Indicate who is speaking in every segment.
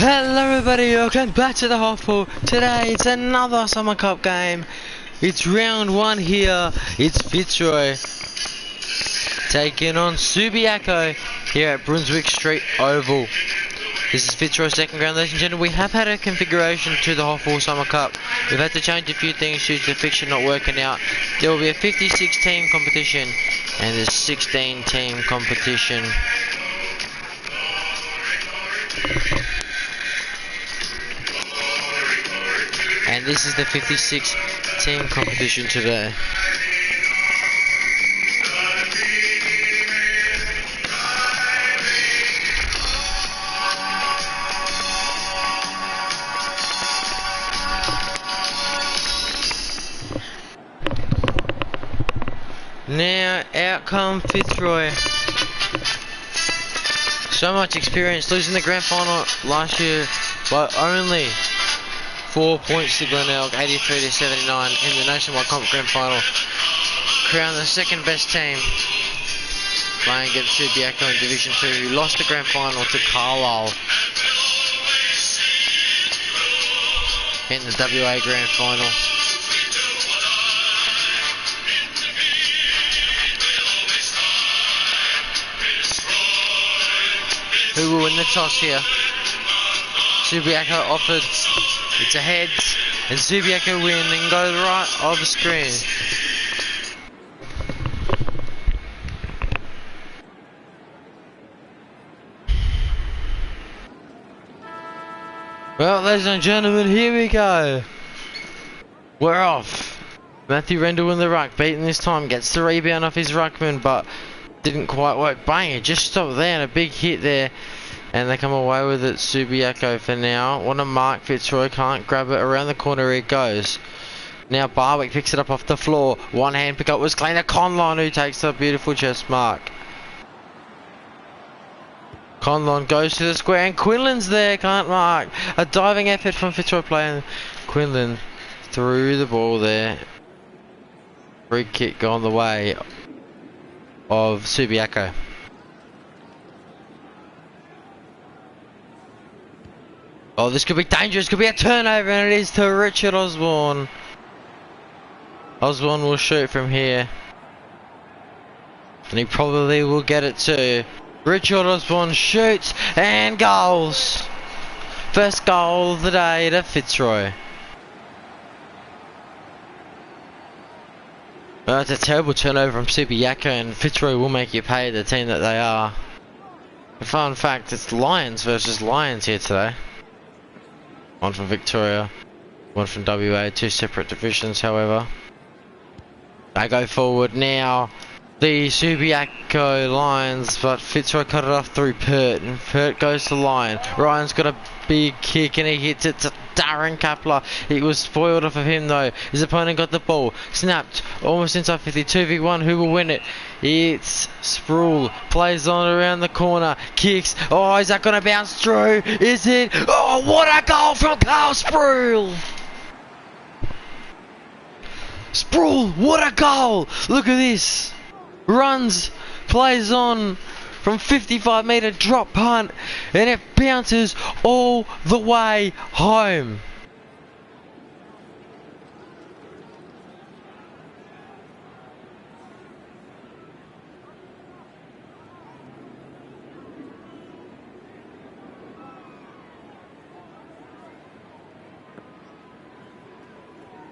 Speaker 1: Hello everybody, welcome back to the HOFL. Today it's another Summer Cup game. It's round 1 here. It's Fitzroy taking on Subiaco here at Brunswick Street Oval. This is Fitzroy's second round, ladies and gentlemen. We have had a configuration to the HOFL Summer Cup. We've had to change a few things due to the fixture not working out. There will be a 56 team competition and a 16 team competition. And this is the 56 team competition today. Now out come Fitzroy. So much experience, losing the grand final last year by only 4 points to Glenelg, 83-79 in the Nationwide Comp Grand Final. Crowned the second best team, playing against Subiaco in Division 2, who lost the Grand Final to Carlisle in the WA Grand Final. Who will win the toss here? Subiaco offered. It's a heads, and Subiaco win and go to the right of the screen. Well, ladies and gentlemen, here we go. We're off. Matthew Rendell in the ruck, beaten this time, gets the rebound off his ruckman, but didn't quite work. Bang, it just stopped there, and a big hit there. And they come away with it, Subiaco for now. Want to mark Fitzroy, can't grab it. Around the corner it goes. Now Barwick picks it up off the floor. One hand pick up was clean to Conlon, who takes a beautiful chest mark. Conlon goes to the square and Quinlan's there, can't mark. A diving effort from Fitzroy player. Quinlan threw the ball there. Free kick gone the way of Subiaco. Oh, this could be dangerous. Could be a turnover, and it is to Richard Osborne. Osborne will shoot from here, and he probably will get it too. Richard Osborne shoots and goals. First goal of the day to Fitzroy. Well, it's a terrible turnover from Subiaco, and Fitzroy will make you pay, the team that they are. A fun fact, it's Lions versus Lions here today. One from Victoria, one from WA, two separate divisions however. They go forward now, the Subiaco Lions, but Fitzroy cut it off through Pert, and Pert goes to Lion. Ryan's got a big kick and he hits it to Darren Kapler. It was spoiled off of him though. His opponent got the ball, snapped almost inside 50, 2v1, who will win it? It's Sproul, plays on around the corner, kicks, oh, is that going to bounce through? Is it? Oh, what a goal from Carl Sproul! Sproul, what a goal! Look at this! Runs, plays on from 55 metre drop punt, and it bounces all the way home.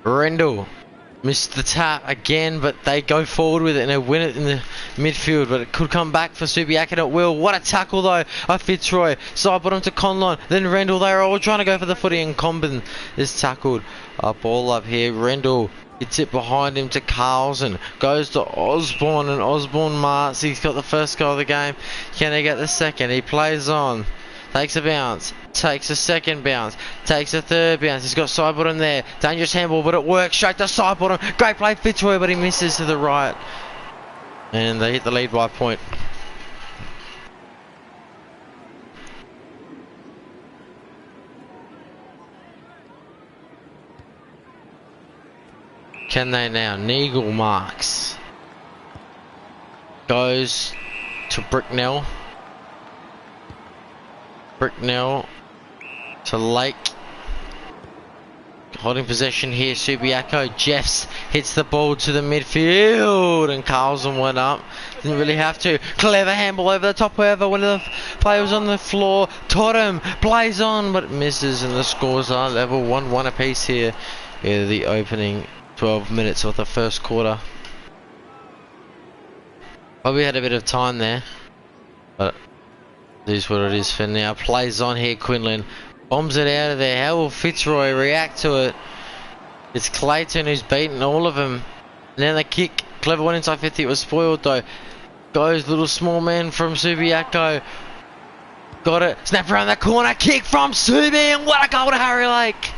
Speaker 1: Rendell missed the tap again, but they go forward with it and they win it in the midfield, but it could come back for Subiaco, and it will. What a tackle though of Fitzroy. Side bottom to Conlon, then Rendell. They're all trying to go for the footy, and Combin is tackled. A ball up here. Rendell hits it behind him to Carlson. Goes to Osborne, and Osborne marks. He's got the first goal of the game. Can he get the second? He plays on. Takes a bounce, takes a second bounce, takes a third bounce. He's got side bottom there. Dangerous handball, but it works. Straight to side bottom. Great play, Fitzroy, but he misses to the right. And they hit the lead by a point. Can they now? Neagle marks. Goes to Bricknell. Bricknell to Lake. Holding possession here, Subiaco. Jeffs hits the ball to the midfield, and Carlson went up. Didn't really have to. Clever handball over the top, however, one of the players on the floor. Totem plays on, but misses, and the scores are level 1-1 apiece here in the opening 12 minutes of the first quarter. Probably had a bit of time there, but it is what it is for now. Plays on here, Quinlan. Bombs it out of there. How will Fitzroy react to it? It's Clayton who's beaten all of them. And then the kick. Clever one inside 50. It was spoiled though. Goes little small man from Subiaco. Got it. Snap around that corner. Kick from Subi. And what a goal to Harry Lake.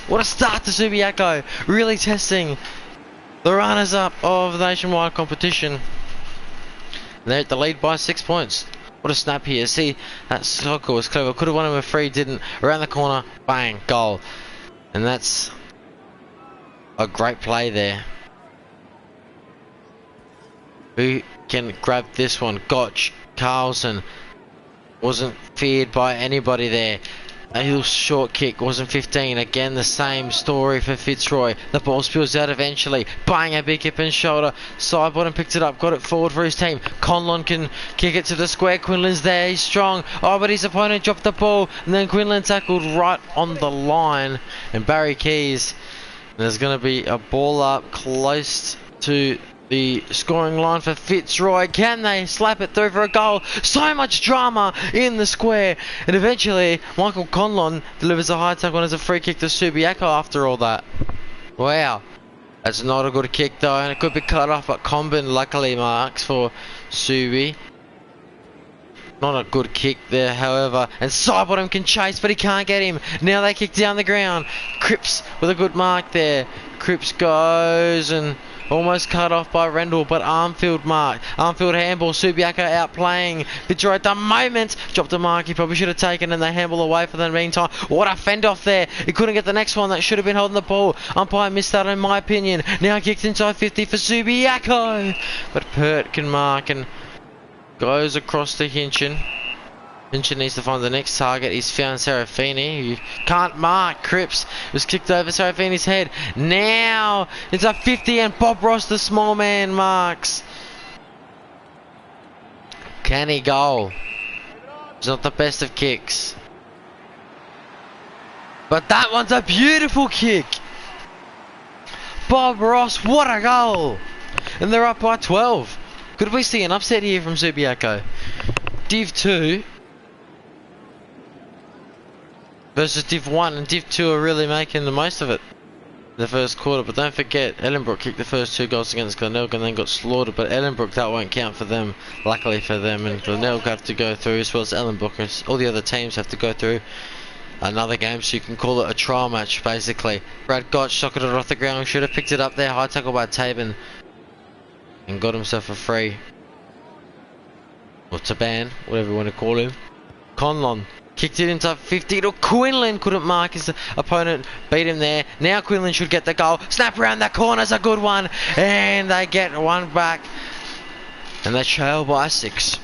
Speaker 1: What a start to Subiaco. Really testing the runners up of the nationwide competition. And they're at the lead by 6 points. What a snap here. See, that soccer was clever. Could have won him a free, didn't. Around the corner, bang, goal. And that's a great play there. Who can grab this one? Gotch, Carlson. Wasn't feared by anybody there. A little short kick, wasn't 15. Again, the same story for Fitzroy. The ball spills out eventually. Bang, a big hip and shoulder. Side bottom picked it up, got it forward for his team. Conlon can kick it to the square. Quinlan's there, he's strong. Oh, but his opponent dropped the ball. And then Quinlan tackled right on the line. And Barry Keys. And there's going to be a ball up close to the scoring line for Fitzroy. Can they slap it through for a goal? So much drama in the square. And eventually, Michael Conlon delivers a high tackle as a free kick to Subiaco after all that. Wow. That's not a good kick though, and it could be cut off, but Combin luckily marks for Subi. Not a good kick there, however. And Sidebottom can chase, but he can't get him. Now they kick down the ground. Cripps with a good mark there. Cripps goes and almost cut off by Rendell, but Armfield mark. Armfield handball, Subiaco outplaying. Fitzroy at the moment dropped a mark he probably should have taken, and they handball away for the meantime. What a fend off there. He couldn't get the next one. That should have been holding the ball. Umpire missed that in my opinion. Now kicked inside 50 for Subiaco. But Pert can mark and goes across to Hinchin. Hinchin needs to find the next target. He's found Serafini, who can't mark. Cripps was kicked over Serafini's head. Now it's a 50 and Bob Ross, the small man, marks. Can he goal? It's not the best of kicks, but that one's a beautiful kick. Bob Ross, what a goal! And they're up by 12. Could we see an upset here from Subiaco? Div 2 versus Div 1, and Div 2 are really making the most of it in the first quarter. But don't forget, Ellenbrook kicked the first 2 goals against Glenelg and then got slaughtered, but Ellenbrook, that won't count for them, luckily for them, and Glenelg have to go through, as well as Ellenbrook. All the other teams have to go through another game, so you can call it a trial match basically. Brad Gotch socketed it off the ground, should have picked it up there. High tackle by Tabin and got himself a free, or Taban, whatever you want to call him. Conlon kicked it into 50 to Quinlan, couldn't mark his opponent, beat him there. Now Quinlan should get the goal. Snap around that corner's a good one, and they get one back, and they trail by 6.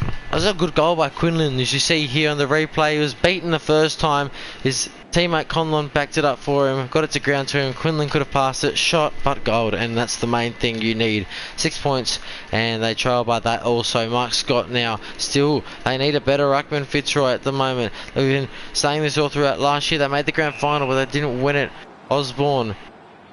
Speaker 1: That was a good goal by Quinlan. As you see here on the replay, he was beaten the first time. His teammate Conlon backed it up for him, got it to ground to him. Quinlan could have passed it, shot, but goal, and that's the main thing you need. 6 points, and they trail by that also. Mark Scott now, still, they need a better ruckman. Fitzroy at the moment. They've been saying this all throughout last year. They made the grand final, but they didn't win it. Osborne,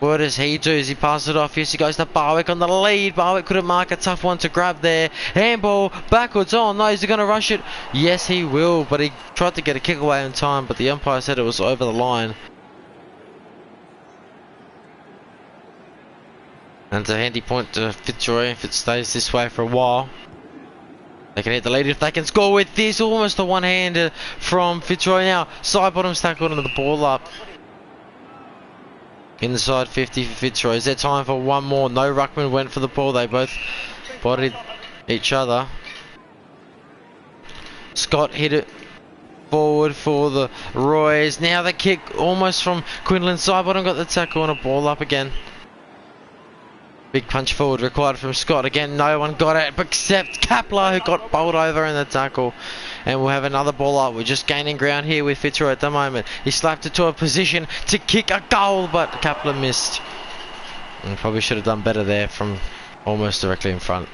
Speaker 1: what does he do? As he passes it off? Yes, he goes to Barwick on the lead. Barwick couldn't mark, a tough one to grab there. Handball backwards. Oh no, is he going to rush it? Yes, he will, but he tried to get a kick away in time, but the umpire said it was over the line. And it's a handy point to Fitzroy if it stays this way for a while. They can hit the lead if they can score with this. Almost a one-hander from Fitzroy now. Side bottom's tackled into the ball up. Inside 50 for Fitzroy. Is there time for one more? No ruckman went for the ball. They both bodied each other. Scott hit it forward for the Roys. Now the kick almost from Quinlan. Sidebottom got the tackle and a ball up again. Big punch forward required from Scott. Again, no one got it except Kapler, who got bowled over in the tackle. And we'll have another ball up. We're just gaining ground here with Fitzroy at the moment. He slapped it to a position to kick a goal, but Kapler missed. And probably should have done better there from almost directly in front.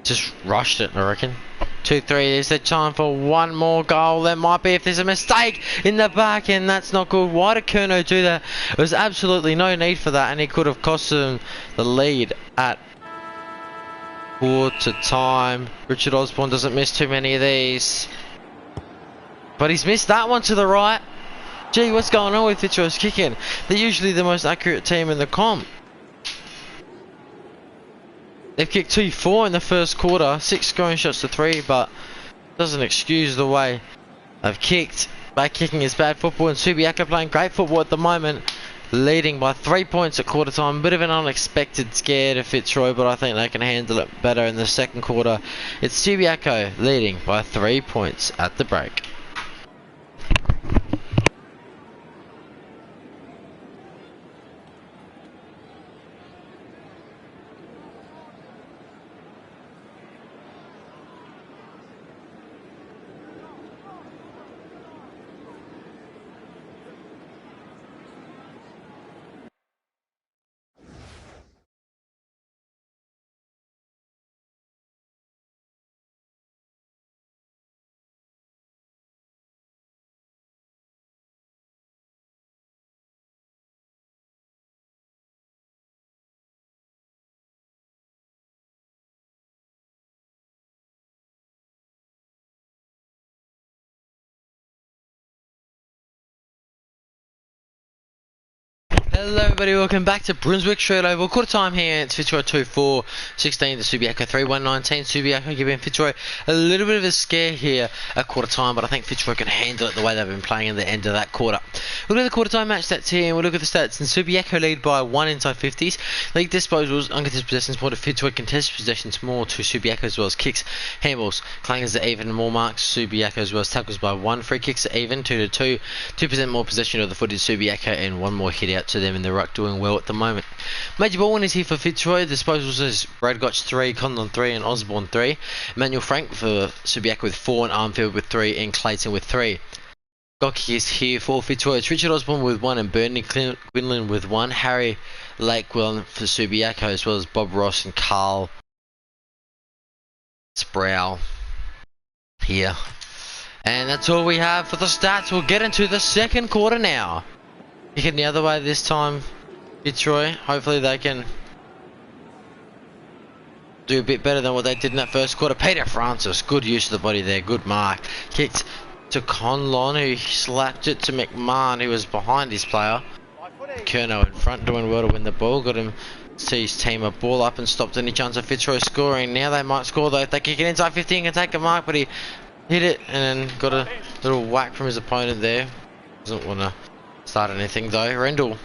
Speaker 1: Just rushed it, I reckon. 2-3, is there time for one more goal? There might be if there's a mistake in the back, and that's not good. Why did Kerno do that? There was absolutely no need for that, and he could have cost him the lead at quarter time. Richard Osborne doesn't miss too many of these, but he's missed that one to the right. Gee, what's going on with Fitzroy's kicking? They're usually the most accurate team in the comp. They've kicked 2-4 in the first quarter, 6 scoring shots to 3, but doesn't excuse the way they've kicked. Back kicking is bad football, and Subiaco playing great football at the moment, leading by 3 points at quarter time. Bit of an unexpected scare to Fitzroy, but I think they can handle it better in the second quarter. It's Subiaco leading by 3 points at the break. Hello everybody, welcome back to Brunswick Straight Oval. Quarter time here, it's Fitzroy 2-4, 16 to Subiaco 3-1, 19. Subiaco giving Fitzroy a little bit of a scare here at quarter time, but I think Fitzroy can handle it the way they've been playing at the end of that quarter. We'll look at the quarter time match stats here, and we'll look at the stats. And Subiaco lead by 1 inside 50s. League disposals, uncontested possessions more to Fitzroy, contested possessions more to Subiaco, as well as kicks, handballs, clangers are even, more marks Subiaco, as well as tackles by 1, free kicks are even, 2-2, 2% more possession of the footage Subiaco, and 1 more hit out to them in the ruck, doing well at the moment. Major ball winners here for Fitzroy. Disposals is Bradgotch 3, Conlon 3, and Osborne 3. Emmanuel Frank for Subiaco with 4, and Armfield with 3, and Clayton with 3. Goal kick is here for Fitzroy. It's Richard Osborne with 1, and Bernie Quinlan with 1. Harry Lakewell for Subiaco, as well as Bob Ross and Carl Sproul here. And that's all we have for the stats. We'll get into the second quarter now. Kicking the other way this time, Fitzroy. Hopefully they can do a bit better than what they did in that first quarter. Peter Francis, good use of the body there, good mark. Kicked to Conlon, who slapped it to McMahon, who was behind his player. Kerno in front, doing well to win the ball. Got him to see his team a ball up and stopped any chance of Fitzroy scoring. Now they might score though. If they kick it inside 15 and take a mark, but he hit it and then got a little whack from his opponent there. Doesn't want to start anything though. Rendell,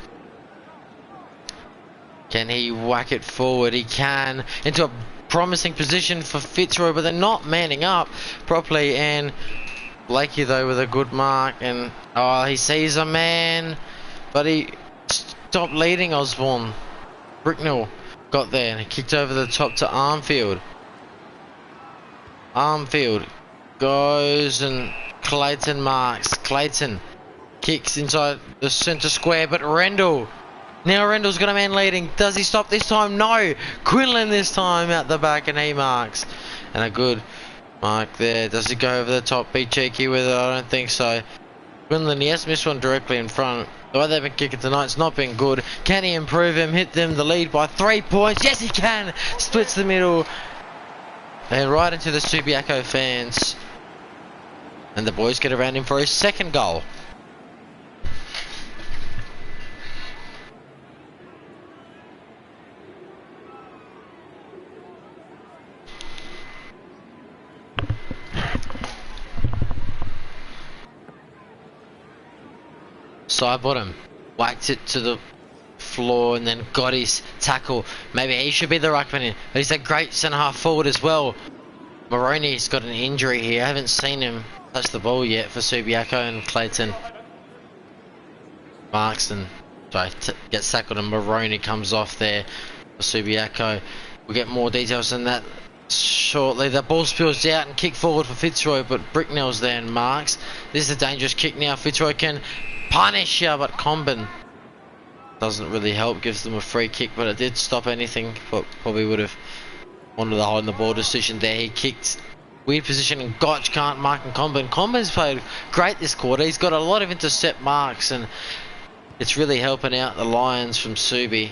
Speaker 1: can he whack it forward? He can, into a promising position for Fitzroy, but they're not manning up properly. And Blakey though with a good mark, and oh, he sees a man, but he stopped leading Osborne. Bricknell got there and he kicked over the top to Armfield. Armfield goes and Clayton marks. Clayton kicks inside the centre square, but Rendell. Now Rendell's got a man leading. Does he stop this time? No. Quinlan this time out the back, and he marks. And a good mark there. Does he go over the top? Be cheeky with it? I don't think so. Quinlan, he has missed one directly in front. The way they've been kicking tonight, it's not been good. Can he improve him? Hit them the lead by 3 points. Yes, he can. Splits the middle. And right into the Subiaco fans. And the boys get around him for his second goal. Side bottom, whacked it to the floor and then got his tackle. Maybe he should be the ruckman, but he's a great centre half forward as well. Maroney's got an injury here. I haven't seen him touch the ball yet for Subiaco, and Clayton marks and gets tackled, and Maroney comes off there for Subiaco. We'll get more details on that shortly. The ball spills out and kick forward for Fitzroy, but Bricknell's there and marks. This is a dangerous kick now. Fitzroy can punish here, but Comben doesn't really help. Gives them a free kick, but it did stop anything. But probably would have wanted the hold the ball decision there. He kicked weird position and Gotch can't mark and Comben. Comben's played great this quarter. He's got a lot of intercept marks and it's really helping out the Lions from Subi.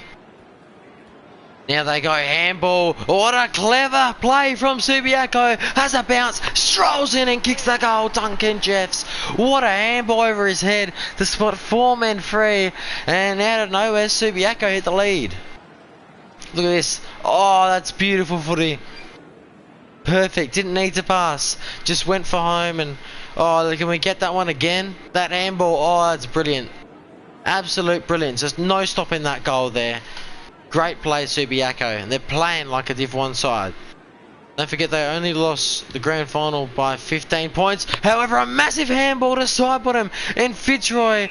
Speaker 1: Now they go handball. What a clever play from Subiaco. Has a bounce, strolls in and kicks the goal. Duncan Jeffs. What a handball over his head to spot 4 men free. And out of nowhere, Subiaco hit the lead. Look at this. Oh, that's beautiful footy. Perfect. Didn't need to pass. Just went for home. And oh, can we get that one again? That handball. Oh, that's brilliant. Absolute brilliance. There's no stopping that goal there. Great play, Subiaco, and they're playing like a Div 1 side. Don't forget they only lost the grand final by 15 points. However, a massive handball to Sidebottom, and Fitzroy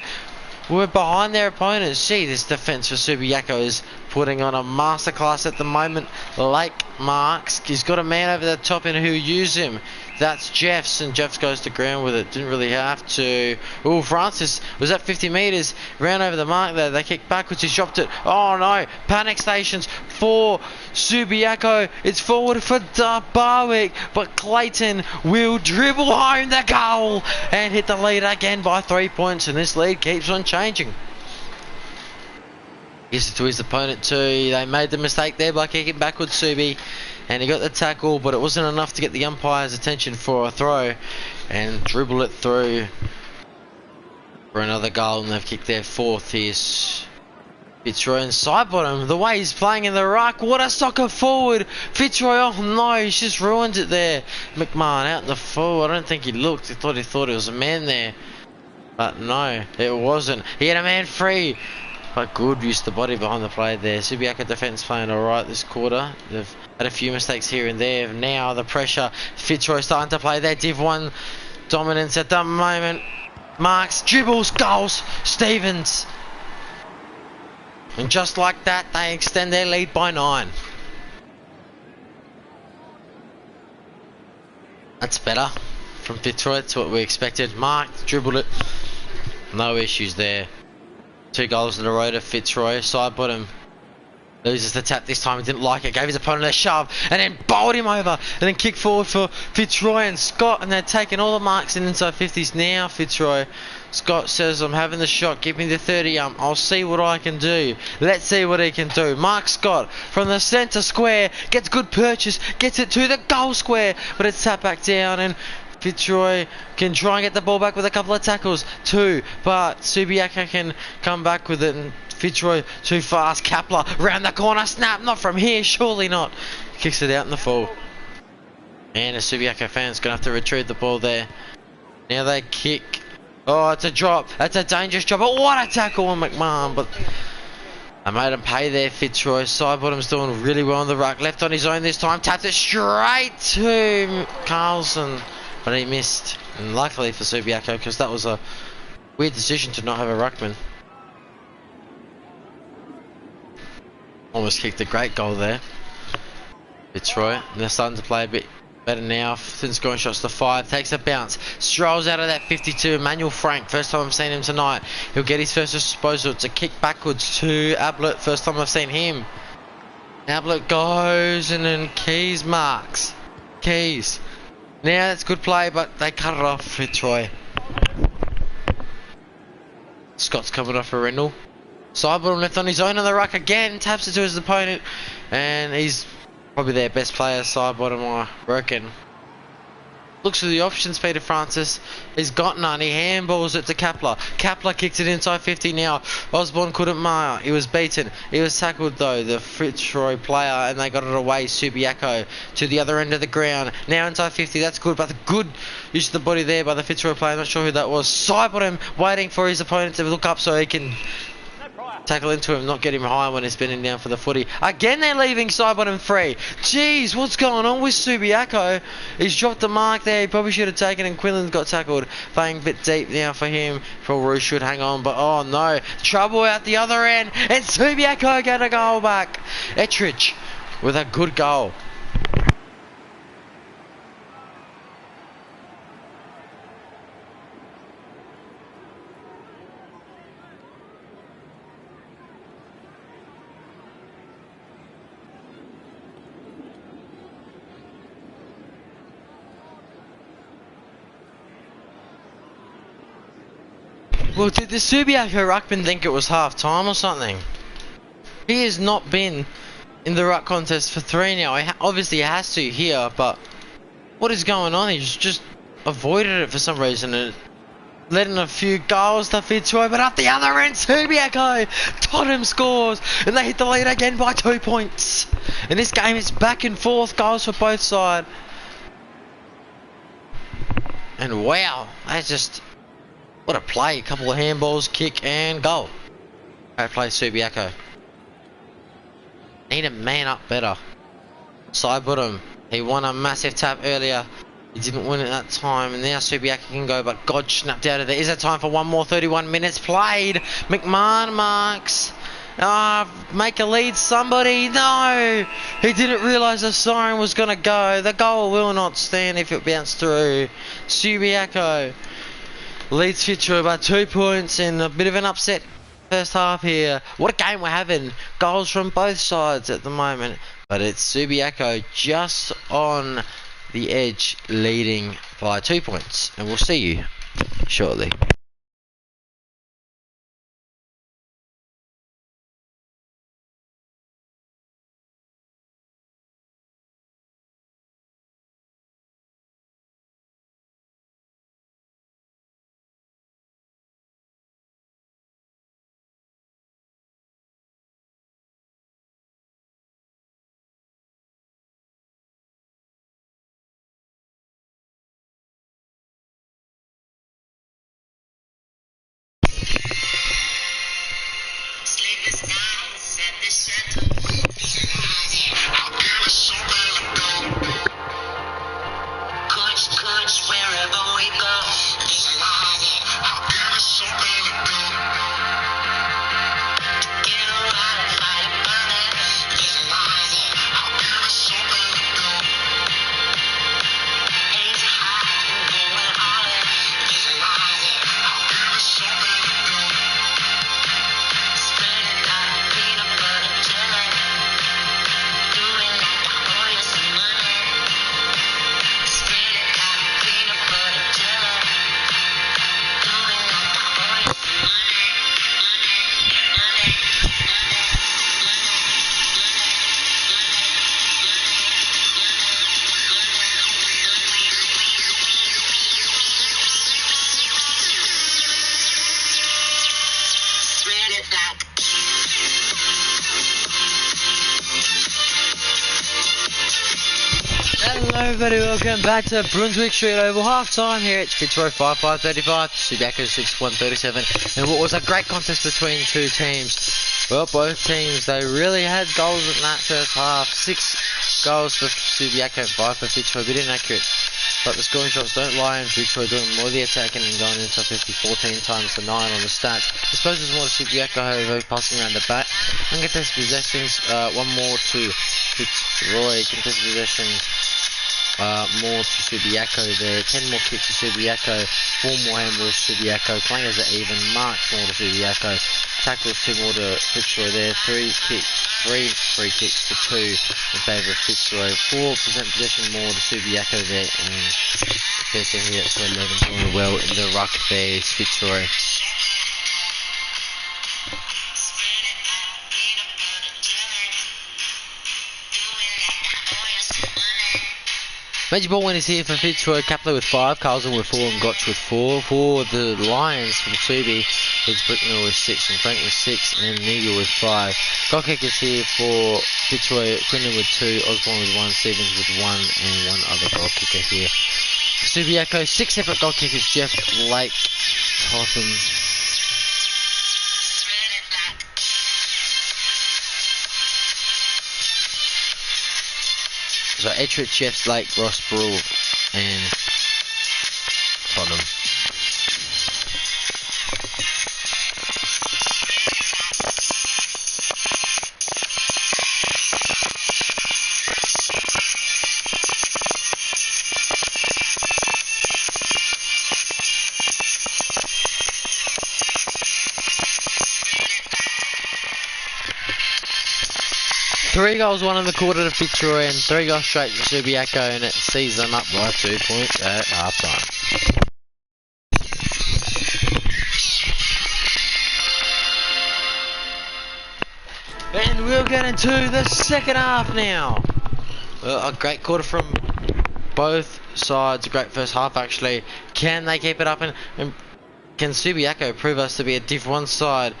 Speaker 1: were behind their opponents. Gee, this defence for Subiaco is putting on a masterclass at the moment. Lake marks. He's got a man over the top and who use him. That's Jeffs, and Jeffs goes to ground with it. Didn't really have to. Oh, Francis was at 50 metres. Ran over the mark there. They kicked backwards. He's dropped it. Oh, no. Panic stations for Subiaco. It's forward for Barwick. But Clayton will dribble home the goal and hit the lead again by 3 points. And this lead keeps on changing. Gives it to his opponent too. They made the mistake there by kicking backwards, Subi. And he got the tackle, but it wasn't enough to get the umpire's attention for a throw. And dribble it through for another goal. And they've kicked their 4th here. Fitzroy and Sidebottom. The way he's playing in the ruck. What a soccer forward. Fitzroy, oh no, he's just ruined it there. McMahon out in the full. I don't think he looked. He thought it was a man there. But no, it wasn't. He had a man free. But good use the body behind the play there. Subiaco defence playing alright this quarter. They've had a few mistakes here and there. Now the pressure. Fitzroy starting to play their Div 1 dominance at the moment. Marks, dribbles, goals. Stevens. And just like that, they extend their lead by 9. That's better from Fitzroy. That's what we expected. Marked, dribbled it. No issues there. 2 goals in a row to Fitzroy. Sidebottom loses the tap this time. He didn't like it. Gave his opponent a shove and then bowled him over. And then kicked forward for Fitzroy and Scott. And they're taking all the marks in inside 50s now. Fitzroy. Scott says, I'm having the shot. Give me the 30. I'll see what I can do. Let's see what he can do. Mark Scott from the centre square. Gets good purchase. Gets it to the goal square. But it's tapped back down and Fitzroy can try and get the ball back with a couple of tackles. 2, but Subiaco can come back with it. And Fitzroy too fast. Kapler round the corner. Snap. Not from here. Surely not. Kicks it out in the full. And the Subiaco fans going to have to retrieve the ball there. Now they kick. Oh, it's a drop. That's a dangerous drop. But what a tackle on McMahon. But I made him pay there, Fitzroy. Sidebottom's doing really well on the ruck. Left on his own this time. Tapped it straight to Carlson. But he missed, and luckily for Subiaco, because that was a weird decision to not have a ruckman. Almost kicked a great goal there. Fitzroy, and they're starting to play a bit better now. Since scoring shots to 5, takes a bounce, strolls out of that 52. Emmanuel Frank, first time I've seen him tonight. He'll get his first disposal. It's a kick backwards to Ablett, first time I've seen him. Ablett goes, and then Keys marks. Keys. Now that's good play, but they cut it off. Fitzroy. Scott's coming off a Rendell. Sidebottom left on his own on the ruck again. Taps it to his opponent. And he's probably their best player, Sidebottom, I reckon. Looks for the options, Peter Francis. He's got none. He handballs it to Kapler. Kapler kicks it inside 50 now. Osborne couldn't mark. He was beaten. He was tackled though, the Fitzroy player, and they got it away. Subiaco to the other end of the ground. Now inside 50. That's good, but the good use of the body there by the Fitzroy player. I'm not sure who that was. Sidebottom waiting for his opponent to look up so he can tackle into him, not get him high when he's bending down for the footy. Again, they're leaving Sidebottom free. Jeez, what's going on with Subiaco? He's dropped the mark there. He probably should have taken, and Quinlan's got tackled. Playing a bit deep now for him. Probably should hang on, but oh no. Trouble out the other end, and Subiaco get a goal back. Ettridge with a good goal. Well, did the Subiaco ruckman think it was half time or something? He has not been in the ruck contest for 3 now. Obviously he has to here, but what is going on? He's just avoided it for some reason and letting a few goals to Fitzroy, but at the other end, Subiaco, Tottenham scores, and they hit the lead again by 2 points. And this game is back and forth, goals for both sides. And wow, that's just, what a play. A couple of handballs, kick and goal. Great play, Subiaco. Need to man up better. Side bottom. He won a massive tap earlier. He didn't win it that time, and now Subiaco can go, but God snapped out of there. Is there time for one more? 31 minutes played. McMahon marks. Make a lead, somebody. No! He didn't realise the siren was going to go. The goal will not stand if it bounced through. Subiaco leads Fitzroy by 2 points in a bit of an upset first half here. What a game we're having. Goals from both sides at the moment, but it's Subiaco just on the edge, leading by 2 points, and we'll see you shortly. Hello everybody, welcome back to Brunswick Street Oval. Half time here at Fitzroy 5-5-35, Subiaco 6-1-37, and what was a great contest between two teams. Well, both teams, they really had goals in that first half. 6 goals for Subiaco and 5 for Fitzroy, a bit inaccurate. But the scoring shots don't lie, and Fitzroy doing more of the attacking and going into 50-14 times to 9 on the stats. I suppose there's more to Subiaco, however, passing around the back. Uncontested possessions, one more to Fitzroy. Contested possessions, more to Subiaco there. 10 more kicks to Subiaco, 4 more handballs to Subiaco. Clangers are even, marks more to Subiaco. Tackles 2 more to Fitzroy there. 3 free kicks to 2 in favour of Fitzroy. 4% possession more to Subiaco there, and the 13 here to 11 doing well in the ruck there is Fitzroy. Major ball winners here for Fitzroy. Kapler with 5, Carlson with 4, and Gotch with 4. For the Lions, for the Subi, it's Brickner with 6, and Frank with 6, and Neagle with 5. Goal kickers here for Fitzroy, Quinlan with 2, Osborne with 1, Stevens with 1, and 1 other goal kicker here. For Subiaco, 6 separate goal kickers, Jeff, Blake, Totham. So Ettrich, Jeff, Lake, Ross, Brule, and Tottenham. 3 goals, 1 in the quarter to Fitzroy, and 3 goals straight to Subiaco, and it sees them up by 2 points at half time. And we'll get into the second half now. A great quarter from both sides, a great first half actually. Can they keep it up, and can Subiaco prove us to be a Div 1 side?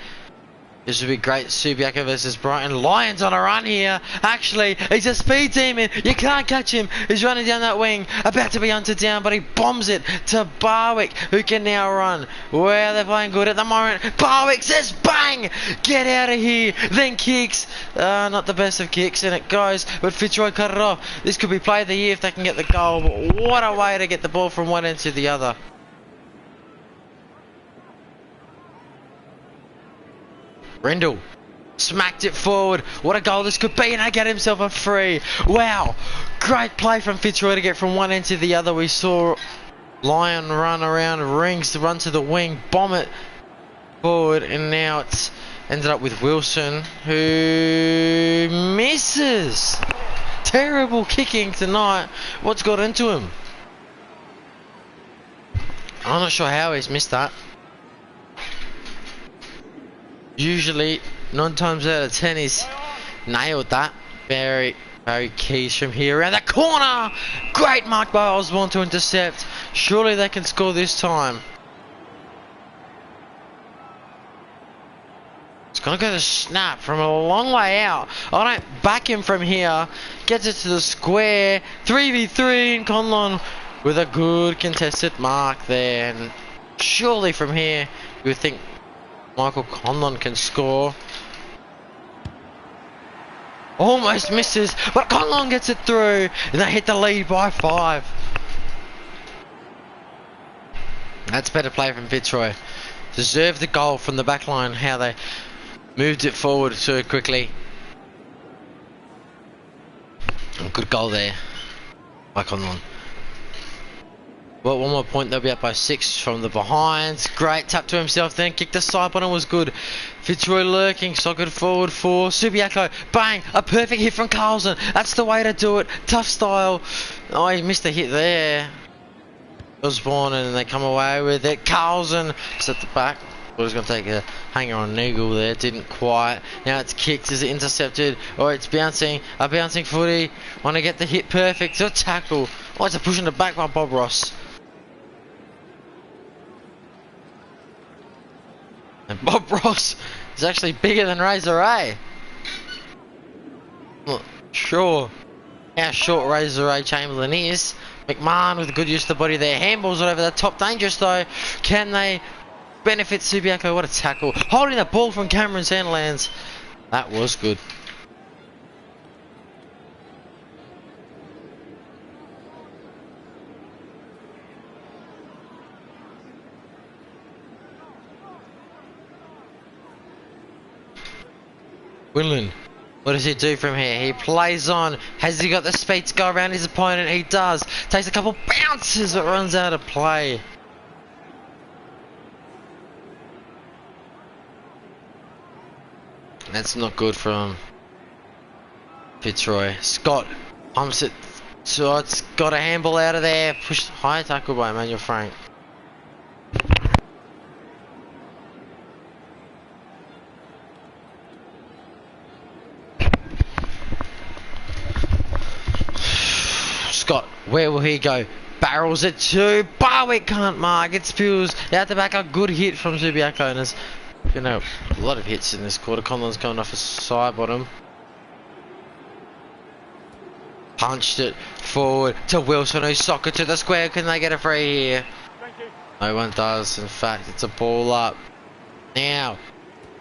Speaker 1: This would be great. Subiaco versus Brighton. Lions on a run here. Actually, he's a speed demon. You can't catch him. He's running down that wing. About to be hunted down, but he bombs it to Barwick, who can now run. Well, they're playing good at the moment. Barwick says bang! Get out of here. Then kicks. Not the best of kicks, and it goes. But Fitzroy cut it off. This could be play of the year if they can get the goal. But what a way to get the ball from one end to the other. Rendell smacked it forward. What a goal this could be, and they get himself a free. Wow, great play from Fitzroy to get from one end to the other. We saw Lion run around rings to run to the wing, bomb it forward, and now it's ended up with Wilson, who misses. Terrible kicking tonight. What's got into him? I'm not sure how he's missed that. Usually 9 times out of 10 he's nailed that. Very keys from here around the corner. Great mark by Osborne to intercept. Surely they can score this time. It's gonna go to snap from a long way out. I don't back him from here. Gets it to the square. 3v3, and Conlon with a good contested mark there. And surely from here you would think Michael Conlon can score. Almost misses, but Conlon gets it through, and they hit the lead by 5. That's better play from Fitzroy. Deserved the goal from the back line, how they moved it forward so quickly. Good goal there by Conlon. Well, one more point, they'll be up by 6 from the behind. Great tap to himself, then kicked the side bottom, was good. Fitzroy lurking, socket forward for Subiaco. Bang! A perfect hit from Carlson. That's the way to do it. Tough style. Oh, he missed the hit there. Osborne, and they come away with it. Carlson is at the back. Thought he was going to take a hanger on Neagle there. Didn't quite. Now it's kicked. Is it intercepted? Or it's bouncing. A bouncing footy. Want to get the hit perfect. To a tackle. Oh, it's a push in the back by Bob Ross. And Bob Ross is actually bigger than Razor Ray. Not sure how short Razor Ray Chamberlain is. McMahon with a good use of the body there. Handballs right over the top. Dangerous though. Can they benefit Subiaco? What a tackle. Holding the ball from Cameron Sandlands. That was good. Winland, what does he do from here? He plays on. Has he got the speed to go around his opponent? He does. Takes a couple bounces but runs out of play. That's not good from Fitzroy. Scott pumps it. So it's got a handball out of there. Pushed high tackle by Emmanuel Frank. Scott, where will he go? Barrels it to Barwick, can't mark. It spills out the back. A good hit from Subiaco, and there's, you know, a lot of hits in this quarter. Conlon's coming off a side bottom. Punched it forward to Wilson, who socked it to the square. Can they get a free here? No one does. In fact, it's a ball up. Now,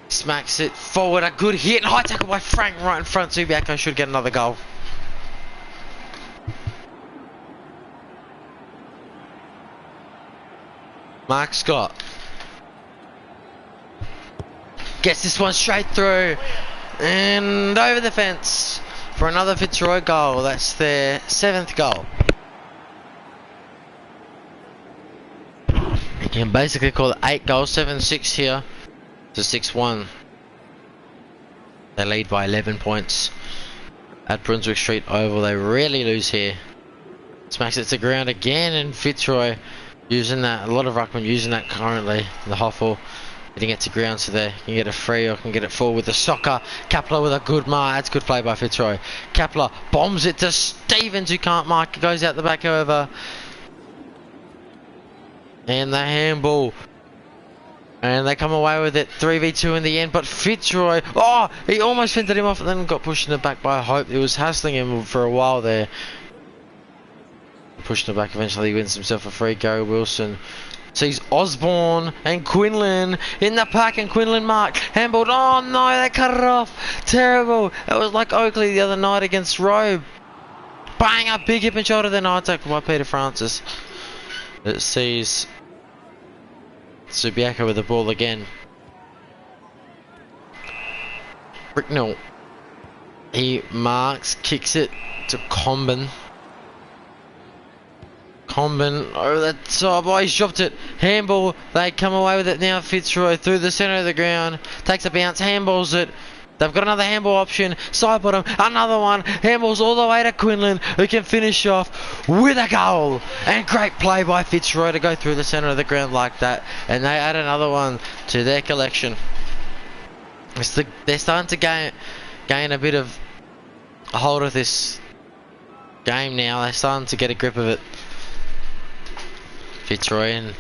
Speaker 1: smacks it forward. A good hit. High tackle by Frank right in front. Subiaco should get another goal. Mark Scott gets this one straight through and over the fence for another Fitzroy goal. That's their 7th goal. You can basically call it 8 goals, 7-6 here to 6-1. They lead by 11 points. at Brunswick Street Oval. They really lose here. Smacks it to ground again, and Fitzroy using that. A lot of ruckmen using that currently. The HOFL getting it to ground so they can get it free or can get it forward with the soccer. Kapler with a good mark. That's good play by Fitzroy. Kapler bombs it to Stevens, who can't mark. It goes out the back over. And the handball. And they come away with it 3v2 in the end, but Fitzroy, oh, he almost fended him off and then got pushed in the back by Hope. He was hassling him for a while there. Pushing it back, eventually he wins himself a free. Gary Wilson sees Osborne and Quinlan in the pack, and Quinlan marked. Handballed, oh no, they cut it off. Terrible. It was like Oakley the other night against Robe. Bang, a big hip and shoulder, then eye tackle by Peter Francis. It sees Subiaco with the ball again. Bricknell. He marks, kicks it to Comben. Comben over the top. Oh, he's dropped it. Handball. They come away with it now. Fitzroy through the centre of the ground. Takes a bounce. Handballs it. They've got another handball option. Side bottom. Another one. Handballs all the way to Quinlan, who can finish off with a goal. And great play by Fitzroy to go through the centre of the ground like that. And they add another one to their collection. They're starting to gain a bit of a hold of this game now. They're starting to get a grip of it. Fitzroy and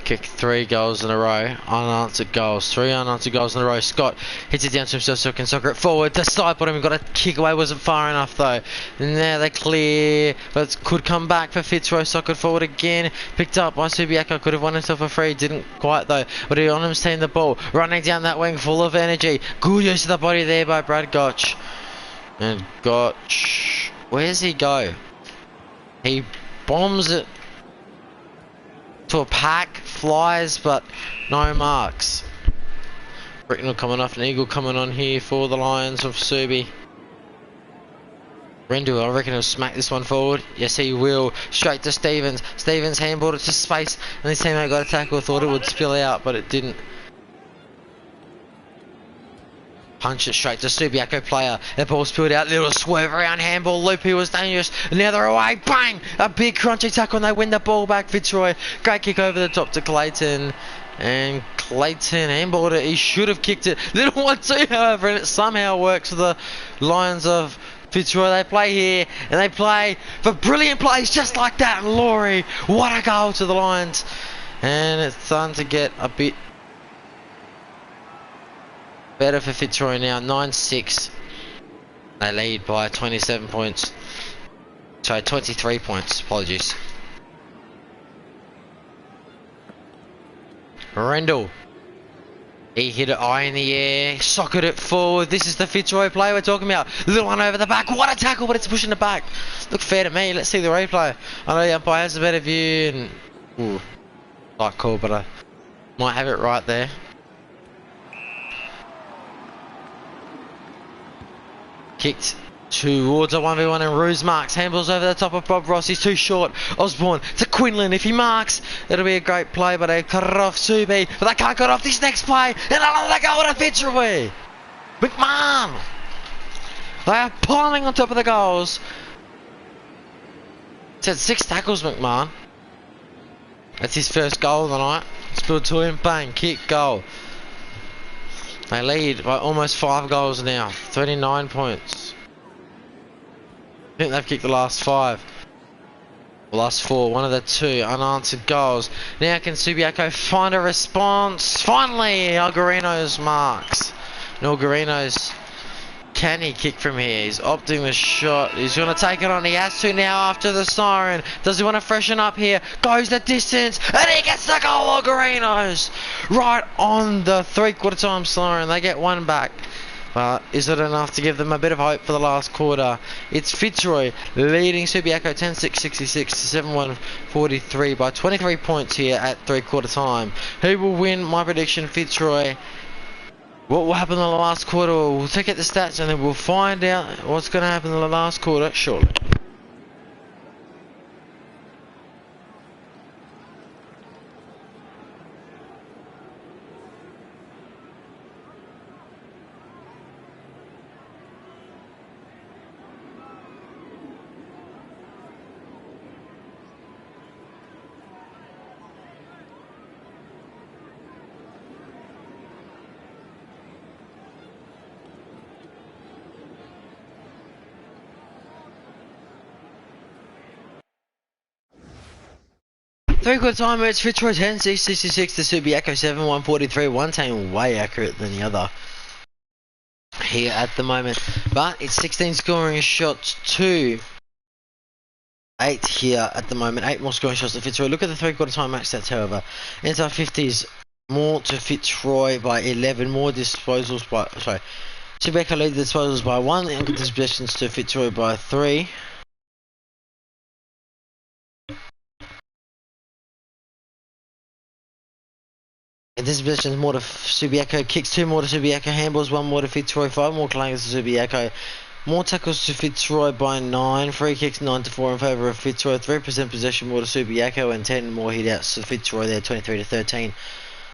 Speaker 1: kick 3 goals in a row. Unanswered goals. 3 unanswered goals in a row. Scott hits it down to himself so he can soccer it forward. The side bottom. He got a kick away. Wasn't far enough though. And now they clear. But it could come back for Fitzroy. Soccered forward again. Picked up by Subiaco. Could have won himself a free. Didn't quite though. But he on him team the ball. Running down that wing full of energy. Good use of the body there by Brad Gotch. And Gotch. Where's he go? He bombs it to a pack, flies, but no marks. Bricknell coming off, an eagle coming on here for the Lions of Subi. Rendell, I reckon he'll smack this one forward. Yes, he will. Straight to Stevens. Stevens handballed it to space, and his teammate got a tackle. Thought it would spill out, but it didn't. Punch it straight to Subiaco player. The ball spilled out. Little swerve around handball loop. He was dangerous. And now they're away. Bang! A big crunchy tackle and they win the ball back. Fitzroy. Great kick over the top to Clayton. And Clayton handballed it. He should have kicked it. Little 1-2 however. And it somehow works for the Lions of Fitzroy. They play here. And they play for brilliant plays just like that. And Laurie. What a goal to the Lions. And it's starting to get a bit better for Fitzroy now. 9-6. They lead by 27 points. Sorry, 23 points. Apologies. Rendell. He hit it high in the air. Socketed it forward. This is the Fitzroy play we're talking about. Little one over the back. What a tackle, but it's pushing it back. Look fair to me. Let's see the replay. I know the umpire has a better view. And ooh, not cool, but I might have it right there. Kicked towards a 1v1 and Ruse marks. Handballs over the top of Bob Ross. He's too short. Osborne to Quinlan. If he marks, it'll be a great play, but they cut it off. Subi. But they can't cut off this next play. And another goal to Fitzroy. McMahon. They are piling on top of the goals. It's had 6 tackles, McMahon. That's his first goal of the night. Spilled to him. Bang. Kick. Goal. They lead by almost 5 goals now. 39 points. I think they've kicked the last 5. The last 4. One of the 2 unanswered goals. Now can Subiaco find a response? Finally, Algarino's marks. And Algarino's, can he kick from here? He's opting the shot. He's going to take it on. He has to now after the siren. Does he want to freshen up here? Goes the distance. And he gets the goal, Algarino's. Right on the 3/4 time siren. They get 1 back. But is it enough to give them a bit of hope for the last quarter? It's Fitzroy leading Subiaco 10-6, 66 to 7-1, 43 by 23 points here at 3/4 time. Who will win? My prediction, Fitzroy. What will happen in the last quarter? We'll check out the stats and then we'll find out what's going to happen in the last quarter shortly. 3/4 time, it's Fitzroy 10, 666 to Subiaco 7, 143. One team way accurate than the other here at the moment. But it's 16 scoring shots to 8 here at the moment. 8 more scoring shots to Fitzroy. Look at the 3/4 time match stats, however. Inside 50s more to Fitzroy by 11. More disposals by... Sorry. Subiaco lead the disposals by 1. And possessions to Fitzroy by 3. Dispossessions more to Subiaco, kicks 2 more to Subiaco, handballs 1 more to Fitzroy, 5 more clangers to Subiaco, more tackles to Fitzroy by 9, free kicks 9 to 4 in favour of Fitzroy, 3% possession more to Subiaco, and 10 more hitouts to Fitzroy there, 23 to 13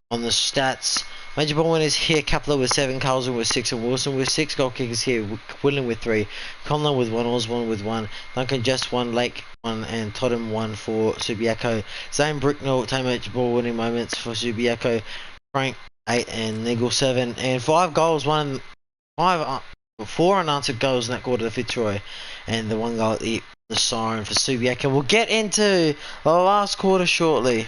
Speaker 1: on the stats. Major ball winners here, Kapler with 7, Carlson with 6, and Wilson with 6. Goal kickers here, Quillen with 3, Conlon with 1, Osborne with 1, Duncan just 1, Lake 1, and Tottenham 1 for Subiaco. Zane Bricknell, 10 major ball winning moments for Subiaco, Frank 8, and Nigel 7, and 5 goals, 4 unanswered goals in that quarter to Fitzroy, and the 1 goal at the siren for Subiaco. We'll get into the last quarter shortly.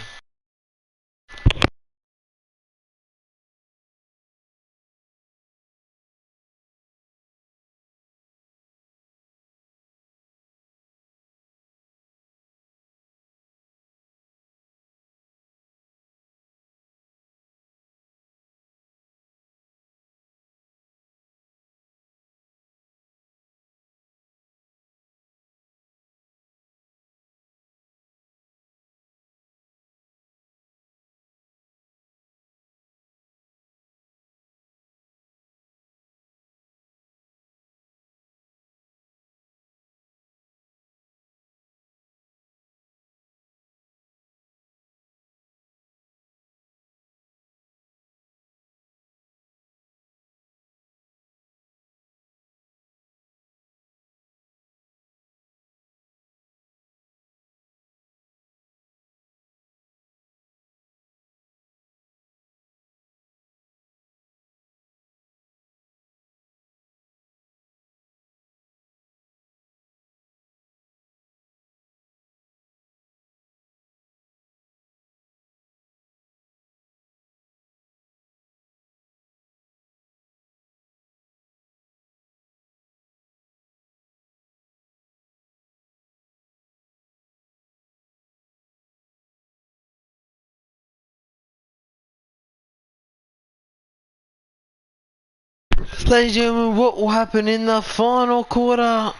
Speaker 1: Ladies and gentlemen, what will happen in the final quarter?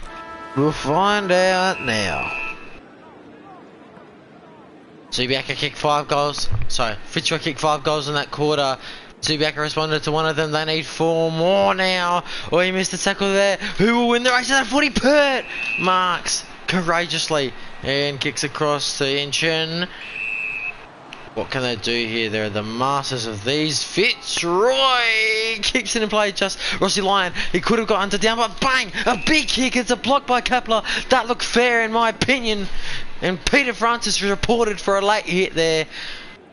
Speaker 1: We'll find out now. Subiaco kicked 5 goals. Sorry, Fitzroy kicked 5 goals in that quarter. Subiaco responded to 1 of them. They need 4 more now. Oh, he missed the tackle there. Who will win the race? That footy? Pert marks courageously and kicks across to Inchen. What can they do here? They're the masters of these. Fitzroy keeps it in play. Just Rossi Lyon. He could have got under down, but bang! A big kick. It's a block by Kapler. That looked fair in my opinion. And Peter Francis was reported for a late hit there.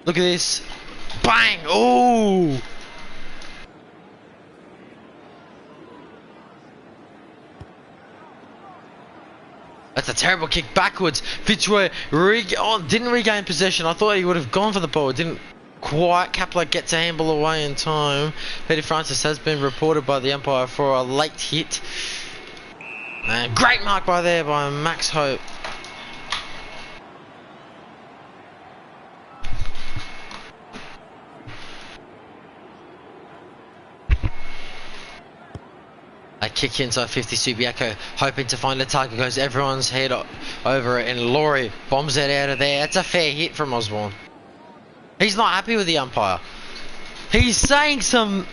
Speaker 1: Look at this. Bang! Oh! That's a terrible kick backwards. Fitzroy didn't regain possession. I thought he would have gone for the ball. It didn't quite. Kapler gets a handball away in time. Peter Francis has been reported by the umpire for a late hit. And great mark by Max Hope. A kick inside 50, Subiaco hoping to find the target, goes everyone's head over it, and Laurie bombs it out of there. That's a fair hit from Osborne. He's not happy with the umpire. He's saying some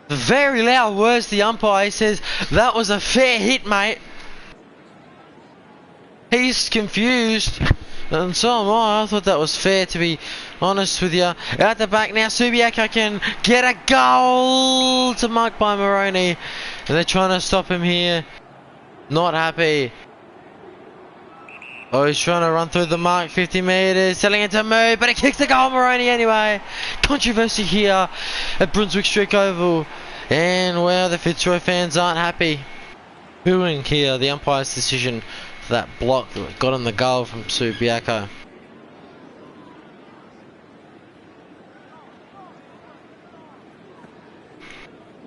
Speaker 1: very loud words to the umpire. He says, that was a fair hit, mate. He's confused. And so am I. I thought that was fair, to be honest with you. Out the back now, Subiaco can get a goal to mark by Moroney. And they're trying to stop him here. Not happy. Oh, he's trying to run through the mark, 50 metres, telling it to move, but he kicks the goal, Moroney anyway. Controversy here at Brunswick Street Oval. And well, the Fitzroy fans aren't happy. Booing here, the umpire's decision for that block that got him the goal from Subiaco.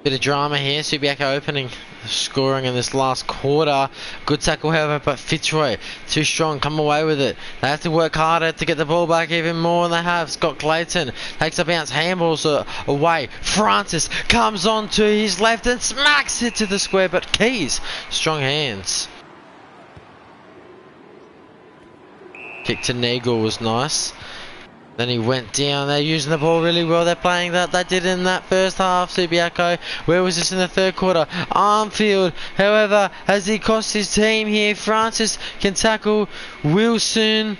Speaker 1: Bit of drama here. Subiaco opening, scoring in this last quarter. Good tackle, however, but Fitzroy too strong. Come away with it. They have to work harder to get the ball back even more than they have. Scott Clayton takes a bounce, handballs away. Francis comes on to his left and smacks it to the square, but Keys, strong hands. Kick to Nagel was nice. Then he went down. They're using the ball really well. They're playing that they did in that first half. Subiaco. Where was this in the third quarter? Armfield, however, has he cost his team here? Francis can tackle. Wilson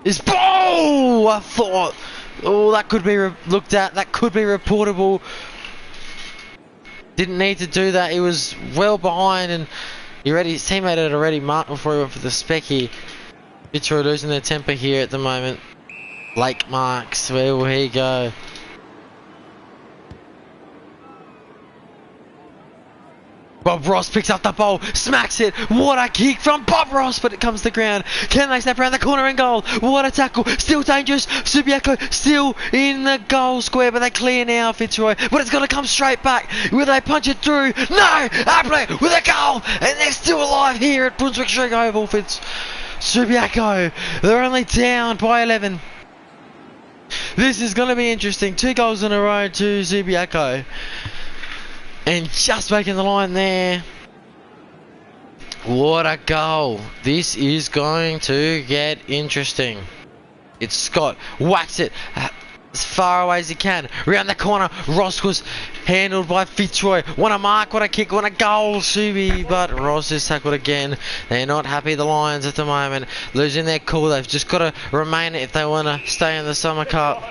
Speaker 1: is. Oh! I thought. Oh, that could be looked at. That could be reportable. Didn't need to do that. He was well behind, and his teammate had already marked before he went for the specky. Fitzroy losing their temper here at the moment. Blake Marks, where will he go? Bob Ross picks up the ball, smacks it. What a kick from Bob Ross, but it comes to ground. Can they snap around the corner and goal? What a tackle, still dangerous. Subiaco still in the goal square, but they clear now, Fitzroy. But it's going to come straight back. Will they punch it through? No! Abley with a goal, and they're still alive here at Brunswick Street Oval. Subiaco, they're only down by 11. This is going to be interesting. 2 goals in a row to Subiaco. And just making the line there. What a goal. This is going to get interesting. It's Scott. Whacks it as far away as he can. Around the corner. Ross was handled by Fitzroy. What a mark, what a kick, what a goal, Subi. But Ross is tackled again. They're not happy, the Lions, at the moment. Losing their cool. They've just got to remain if they want to stay in the Summer Cup.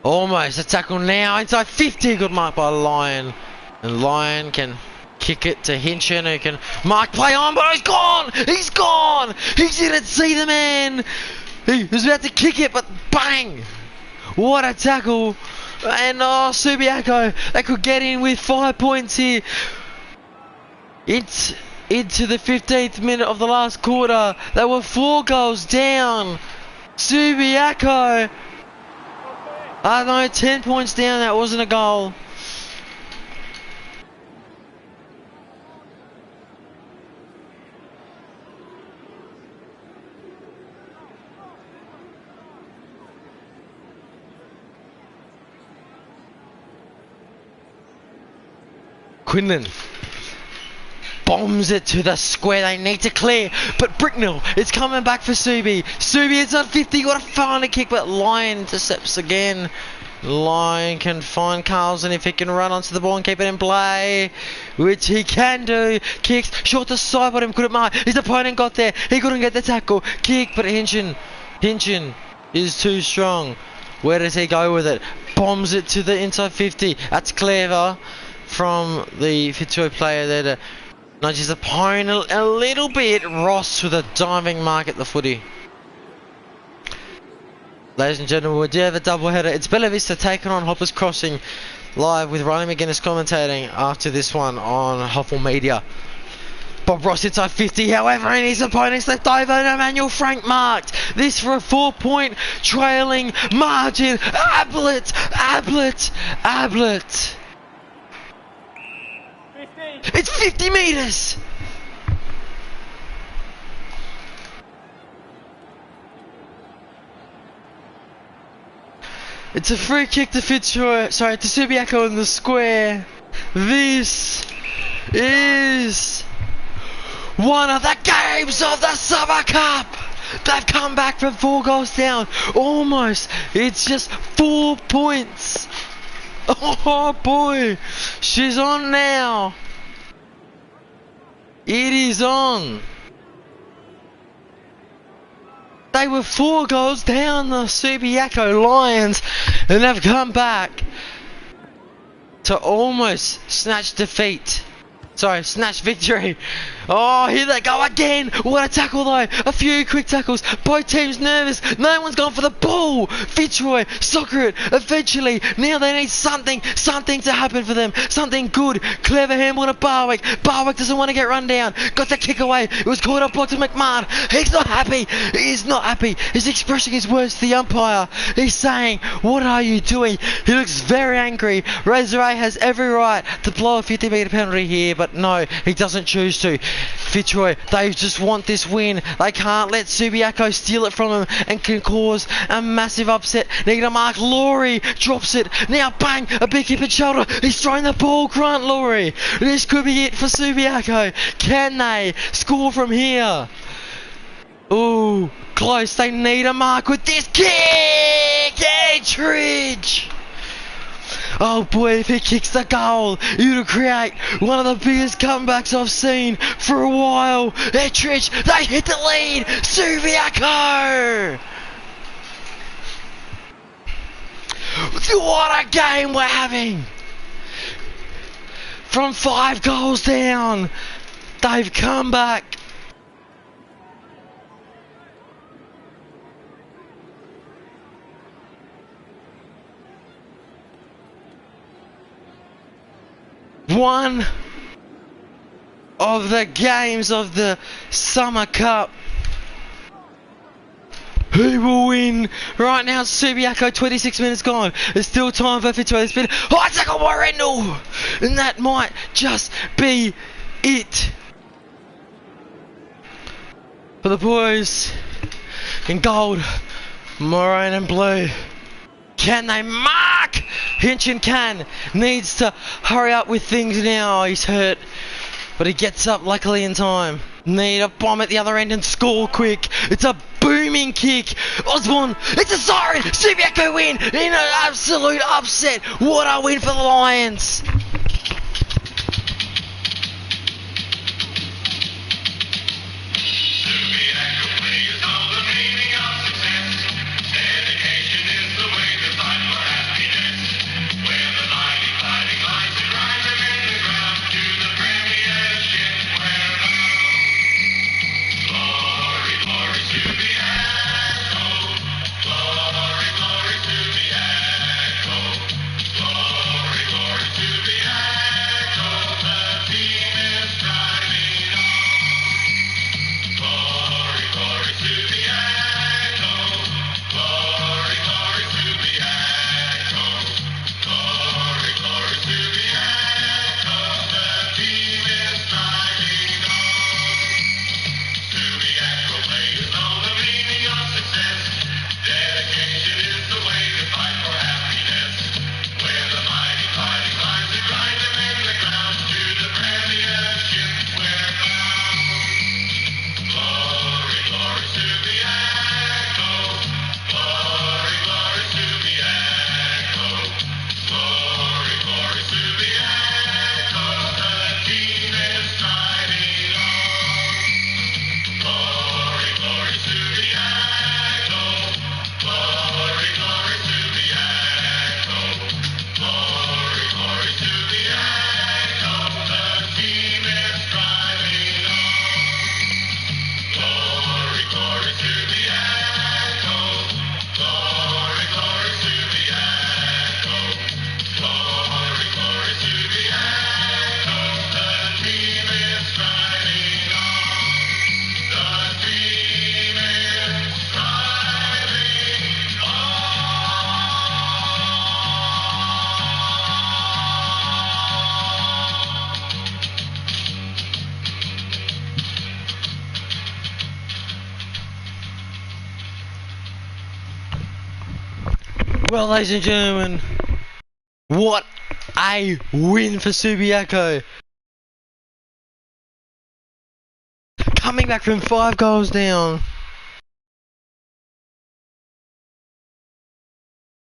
Speaker 1: Almost a tackle now. Inside 50. Good mark by Lyon. And Lyon can kick it to Hinchin, who can mark play on, but he's gone! He's gone! He didn't see the man! He was about to kick it, but bang! What a tackle! And Subiaco, they could get in with 5 points here. It's into the 15th minute of the last quarter. They were 4 goals down. Subiaco, I don't know, 10 points down. That wasn't a goal. Quinlan bombs it to the square. They need to clear, but Bricknell is coming back for Subi. Subi is on 50. What a final kick, but Lyon intercepts again. Lyon can find Carlson if he can run onto the ball and keep it in play, which he can do. Kicks short to side, but him couldn't mark. His opponent got there. He couldn't get the tackle. Kick, but Hinchin is too strong. Where does he go with it? Bombs it to the inside 50. That's clever from the Fitzroy player there to nudge his opponent a little bit. Ross with a diving mark at the footy. Ladies and gentlemen, we do have a double header. It's Bella Vista taking on Hoppers Crossing live with Riley McGuinness commentating after this one on HOFL Media. Bob Ross inside 50, however, and his opponent's left over, and Emmanuel Frank marked. This for a 4-point trailing margin. Ablett. 50. It's 50 metres. It's a free kick to Fitzroy, to Subiaco in the square. This is one of the games of the Summer Cup. They've come back from 4 goals down. Almost. It's just 4 points. Oh boy. She's on now. It is on. They were 4 goals down, the Subiaco Lions, and they've come back to almost snatch defeat Sorry, snatch victory. Oh, here they go again. What a tackle though. A few quick tackles. Both teams nervous. No one's gone for the ball. Fitzroy, soccer it. Eventually, now they need something to happen for them. Something good. Clever handball to Barwick. Barwick doesn't want to get run down. Got the kick away. It was caught up block to McMahon. He's not happy. He's not happy. He's expressing his words to the umpire. He's saying, what are you doing? He looks very angry. Razor A has every right to blow a 50-metre penalty here, but no, he doesn't choose to. Fitzroy, they just want this win. They can't let Subiaco steal it from them and can cause a massive upset. Need to mark. Laurie drops it. Now bang, a big hip and shoulder. He's throwing the ball. Grant Laurie. This could be it for Subiaco. Can they score from here? Ooh, close. They need a mark with this kick. Ettridge. Oh boy, if he kicks the goal, it'll create one of the biggest comebacks I've seen for a while. Ettridge, they hit the lead. Subiaco. What a game we're having. From 5 goals down, they've come back. One of the games of the Summer Cup. Who will win? Right now, Subiaco, 26 minutes gone. There's still time for Fitzroy to spin. Oh, it's like a Warrendal! And that might just be it. For the boys in gold, maroon and blue. Can they mark? Hinchin can. Needs to hurry up with things now. He's hurt. But he gets up luckily in time. Need a bomb at the other end and score quick. It's a booming kick. Osborne. It's a siren. Subiaco win in an absolute upset. What a win for the Lions. Well, ladies and gentlemen, what a win for Subiaco. Coming back from 5 goals down.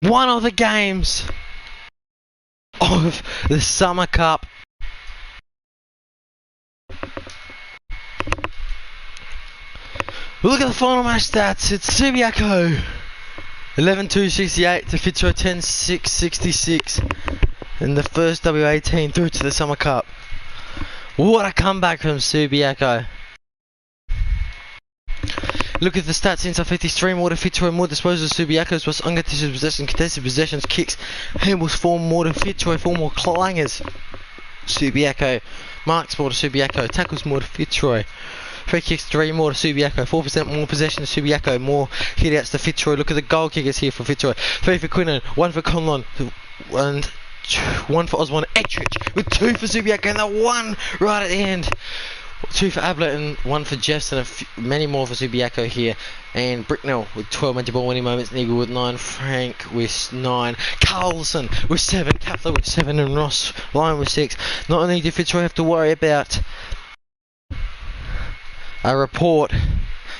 Speaker 1: One of the games of the Summer Cup. Look at the final match stats. It's Subiaco 11-2-68 to Fitzroy 10-6-66 in the first WA team through to the Summer Cup. What a comeback from Subiaco. Look at the stats: inside 53, more than Fitzroy, more disposals. Subiaco's was uncontested possession, contested possessions, kicks, handballs 4 more than Fitzroy, 4 more clangers. Subiaco, marks more to Subiaco, tackles more to Fitzroy. Free kicks 3 more to Subiaco, 4% more possession to Subiaco, more hit-outs to Fitzroy. Look at the goal kickers here for Fitzroy. 3 for Quinlan, 1 for Conlon, and 1 for Osborne. Ettrich with 2 for Subiaco, and the 1 right at the end. 2 for Ablett and 1 for Jeffs, and many more for Subiaco here. And Bricknell with 12 major ball winning moments, Nigel with 9, Frank with 9, Carlson with 7, Kathler with 7, and Ross Lyon with 6. Not only did Fitzroy have to worry about a report,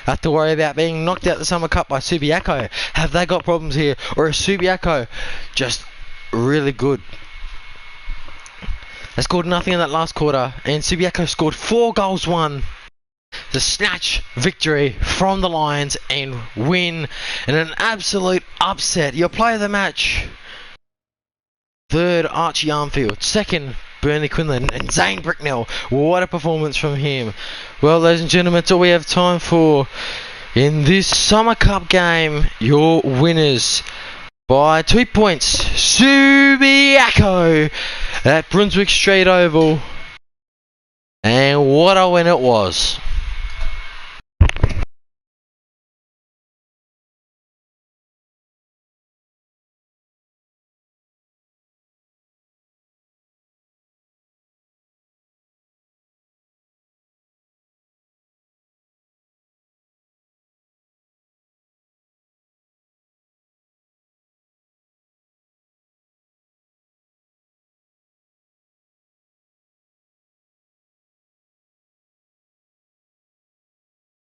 Speaker 1: have to worry about being knocked out the Summer Cup by Subiaco. Have they got problems here, or is Subiaco just really good? They scored nothing in that last quarter, and Subiaco scored 4 goals, 1 to snatch victory from the Lions and win in an absolute upset. Your player of the match, 3rd Archie Armfield, 2nd Burnley Quinlan, and Zane Bricknell. What a performance from him. Well, ladies and gentlemen, that's all we have time for in this Summer Cup game. Your winners by 2 points, Subiaco at Brunswick Street Oval. And what a win it was.